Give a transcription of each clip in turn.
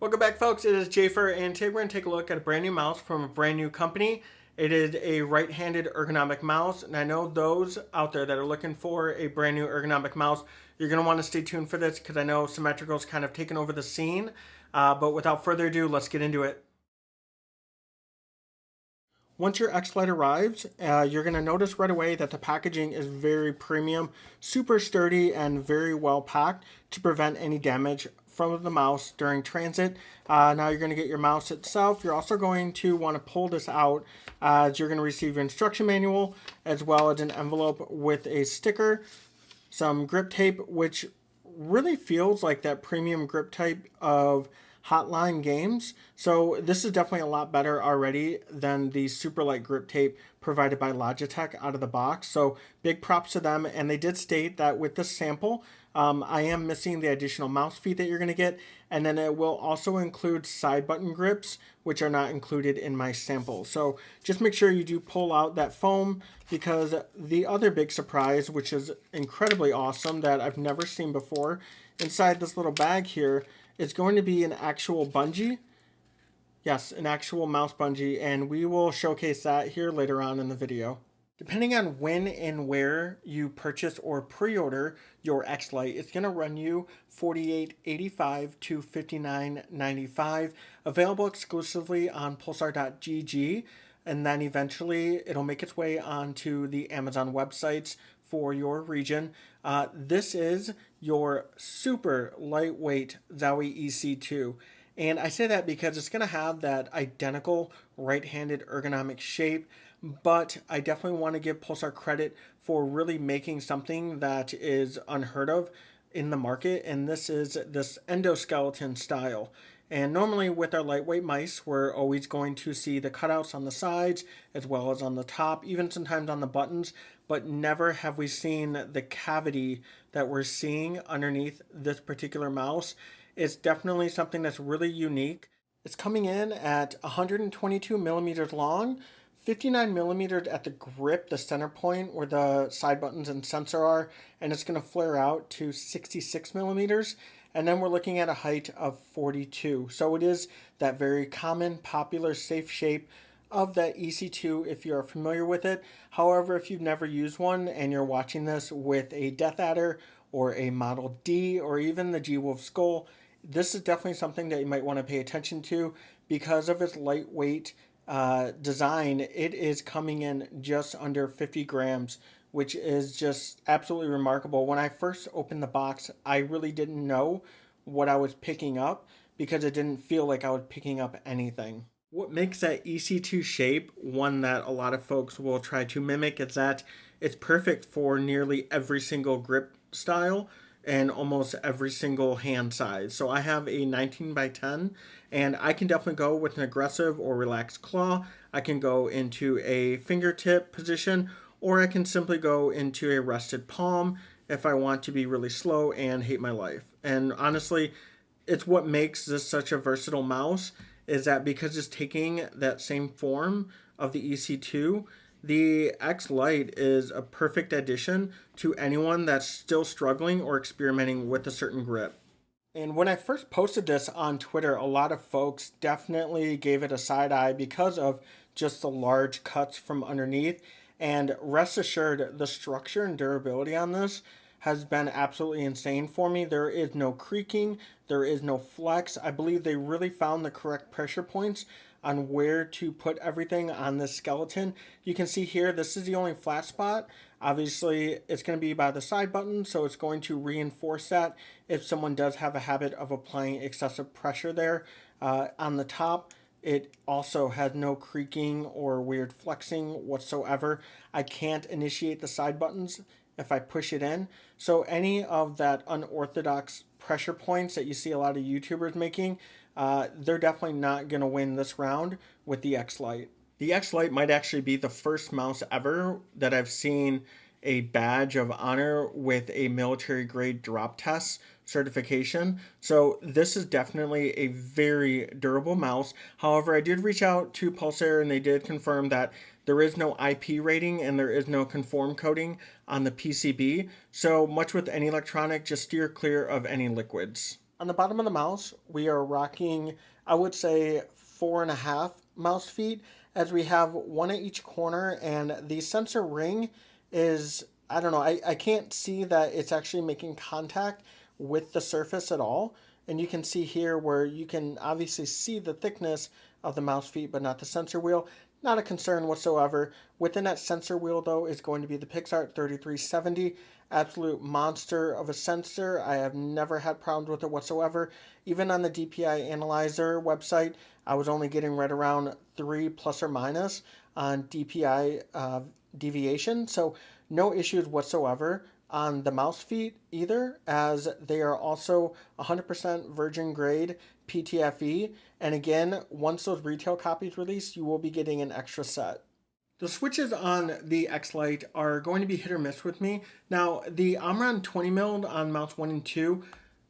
Welcome back, folks. It is Jafer, and today we're going to take a look at a brand new mouse from a brand new company. It is a right-handed ergonomic mouse, and I know those out there that are looking for a brand new ergonomic mouse, you're going to want to stay tuned for this because I know symmetrical's kind of taken over the scene. But without further ado, let's get into it. Once your Xlite arrives, you're going to notice right away that the packaging is very premium, super sturdy, and very well packed to prevent any damage from the mouse during transit. Now you're going to get your mouse itself. You're also going to want to pull this out as you're going to receive your instruction manual as well as an envelope with a sticker, some grip tape, which really feels like that premium grip tape of Hotline games. So this is definitely a lot better already than the super light grip tape provided by Logitech out of the box. So big props to them. And they did state that with this sample, I am missing the additional mouse feet that you're going to get. And then it will also include side button grips, which are not included in my sample. So just make sure you do pull out that foam, because the other big surprise, which is incredibly awesome that I've never seen before, inside this little bag here, it's going to be an actual bungee. Yes, an actual mouse bungee, and we will showcase that here later on in the video. Depending on when and where you purchase or pre-order your Xlite, it's going to run you $48.85 to $59.95, available exclusively on Pulsar.gg, and then eventually it'll make its way onto the Amazon websites for your region. This is your super lightweight Zowie EC2. And I say that because it's going to have that identical right-handed ergonomic shape, but I definitely want to give Pulsar credit for really making something that is unheard of in the market, and this is this endoskeleton style. And normally with our lightweight mice, we're always going to see the cutouts on the sides as well as on the top, even sometimes on the buttons, but never have we seen the cavity that we're seeing underneath this particular mouse. It's definitely something that's really unique. It's coming in at 122 millimeters long, 59 millimeters at the grip, the center point where the side buttons and sensor are, and it's going to flare out to 66 millimeters. And then we're looking at a height of 42. So it is that very common, popular, safe shape of that EC2 if you're familiar with it. However, if you've never used one and you're watching this with a Death Adder or a Model D or even the G-Wolf Skull, this is definitely something that you might want to pay attention to because of its lightweight design. It is coming in just under 50 grams, which is just absolutely remarkable. When I first opened the box, I really didn't know what I was picking up because it didn't feel like I was picking up anything. What makes that EC2 shape one that a lot of folks will try to mimic is that it's perfect for nearly every single grip style and almost every single hand size. So I have a 19 by 10, and I can definitely go with an aggressive or relaxed claw. I can go into a fingertip position, or I can simply go into a rested palm if I want to be really slow and hate my life. And honestly, it's what makes this such a versatile mouse, is that because it's taking that same form of the EC2, the Xlite is a perfect addition to anyone that's still struggling or experimenting with a certain grip. And when I first posted this on Twitter, a lot of folks definitely gave it a side eye because of just the large cuts from underneath. And rest assured, the structure and durability on this has been absolutely insane for me. There is no creaking, there is no flex. I believe they really found the correct pressure points on where to put everything on this skeleton. You can see here, this is the only flat spot. Obviously, it's going to be by the side button, so it's going to reinforce that if someone does have a habit of applying excessive pressure there. On the top, it also has no creaking or weird flexing whatsoever. I can't initiate the side buttons if I push it in. So any of that unorthodox pressure points that you see a lot of YouTubers making, they're definitely not going to win this round with the Xlite. The Xlite might actually be the first mouse ever that I've seen a badge of honor with a military grade drop test certification. So this is definitely a very durable mouse. However, I did reach out to Pulsar and they did confirm that there is no IP rating and there is no conform coating on the PCB. So much with any electronic, just steer clear of any liquids. On the bottom of the mouse, we are rocking, I would say, 4.5 mouse feet, as we have one at each corner, and the sensor ring is, I don't know, I can't see that it's actually making contact with the surface at all. And you can see here where you can obviously see the thickness of the mouse feet, but not the sensor wheel. Not a concern whatsoever. Within that sensor wheel, though, is going to be the Pulsar 3370. Absolute monster of a sensor. I have never had problems with it whatsoever. Even on the DPI analyzer website, I was only getting right around 3 plus or minus on DPI deviation. So no issues whatsoever on the mouse feet either, as they are also 100% virgin grade PTFE. And again, once those retail copies release, you will be getting an extra set. The switches on the Xlite are going to be hit or miss with me. Now, the Omron 20 mil on mounts 1 and 2,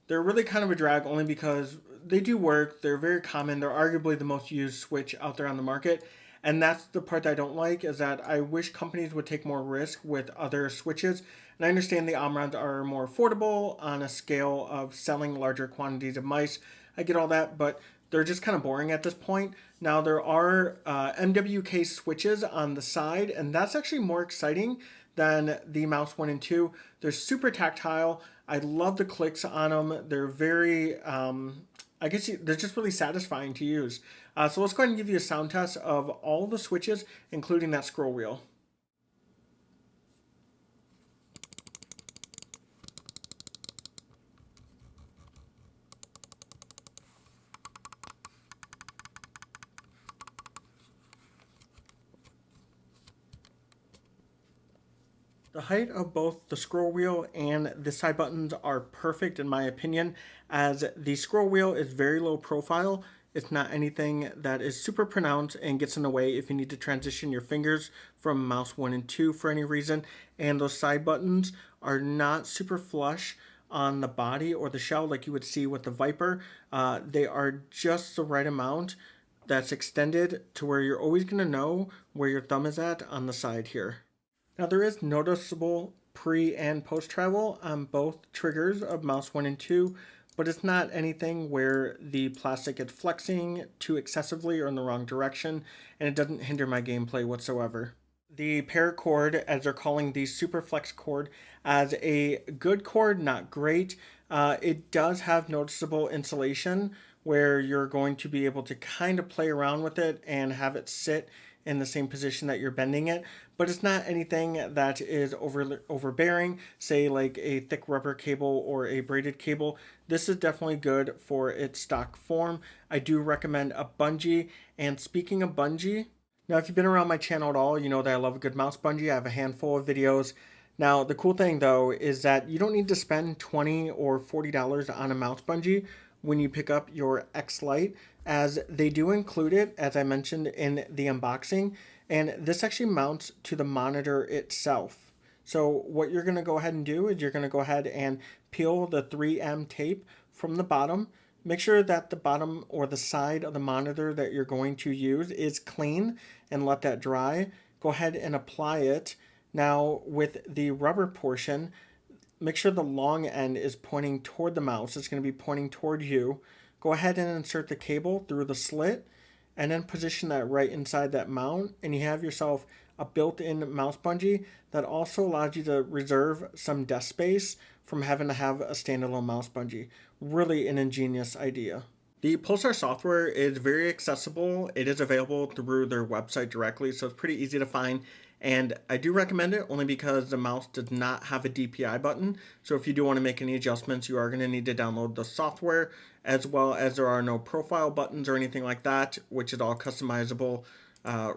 they're really kind of a drag only because they do work. They're very common. They're arguably the most used switch out there on the market. And that's the part that I don't like, is that I wish companies would take more risk with other switches. And I understand the Omrons are more affordable on a scale of selling larger quantities of mice. I get all that, but they're just kind of boring at this point. Now, there are MWK switches on the side, and that's actually more exciting than the mouse 1 and 2. They're super tactile. I love the clicks on them. They're very, they're just really satisfying to use. So let's go ahead and give you a sound test of all the switches, including that scroll wheel. The height of both the scroll wheel and the side buttons are perfect in my opinion, as the scroll wheel is very low profile. It's not anything that is super pronounced and gets in the way if you need to transition your fingers from mouse 1 and 2 for any reason. And those side buttons are not super flush on the body or the shell like you would see with the Viper. They are just the right amount that's extended to where you're always going to know where your thumb is at on the side here. Now, there is noticeable pre and post travel on both triggers of mouse 1 and 2, but it's not anything where the plastic is flexing too excessively or in the wrong direction, and it doesn't hinder my gameplay whatsoever. The paracord, as they're calling the Superflex cord, as a good cord, not great. It does have noticeable insulation where you're going to be able to kind of play around with it and have it sit in the same position that you're bending it, but it's not anything that is overbearing, say like a thick rubber cable or a braided cable. This is definitely good for its stock form. I do recommend a Bungee, and speaking of Bungee, now if you've been around my channel at all, you know that I love a good mouse bungee. I have a handful of videos. Now, the cool thing though is that you don't need to spend $20 or $40 on a mouse bungee when you pick up your Xlite, as they do include it, as I mentioned in the unboxing, and this actually mounts to the monitor itself. So what you're going to go ahead and do is you're going to go ahead and peel the 3M tape from the bottom. Make sure that the bottom or the side of the monitor that you're going to use is clean and let that dry. Go ahead and apply it. Now, with the rubber portion, make sure the long end is pointing toward the mouse. It's going to be pointing toward you. Go ahead and insert the cable through the slit and then position that right inside that mount, and you have yourself a built-in mouse bungee that also allows you to reserve some desk space from having to have a standalone mouse bungee. Really an ingenious idea. The Pulsar software is very accessible. It is available through their website directly, so it's pretty easy to find. And I do recommend it only because the mouse does not have a DPI button. So if you do want to make any adjustments, you are going to need to download the software, as well as there are no profile buttons or anything like that, which is all customizable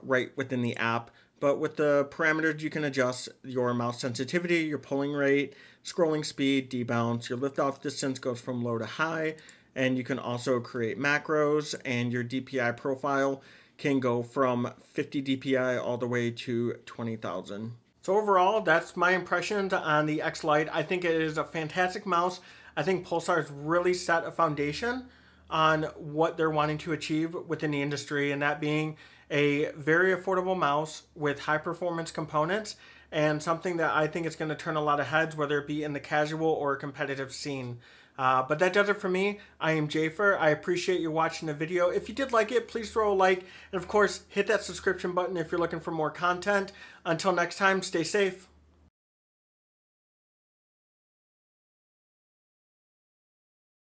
right within the app. But with the parameters, you can adjust your mouse sensitivity, your pulling rate, scrolling speed, debounce. Your lift-off distance goes from low to high, and you can also create macros, and your DPI profile can go from 50 DPI all the way to 20,000. So overall, that's my impressions on the Xlite. I think it is a fantastic mouse. I think Pulsar has really set a foundation on what they're wanting to achieve within the industry, and that being a very affordable mouse with high performance components, and something that I think is going to turn a lot of heads, whether it be in the casual or competitive scene. But that does it for me. I am Jafer. I appreciate you watching the video. If you did like it, please throw a like. And of course, hit that subscription button if you're looking for more content. Until next time, stay safe.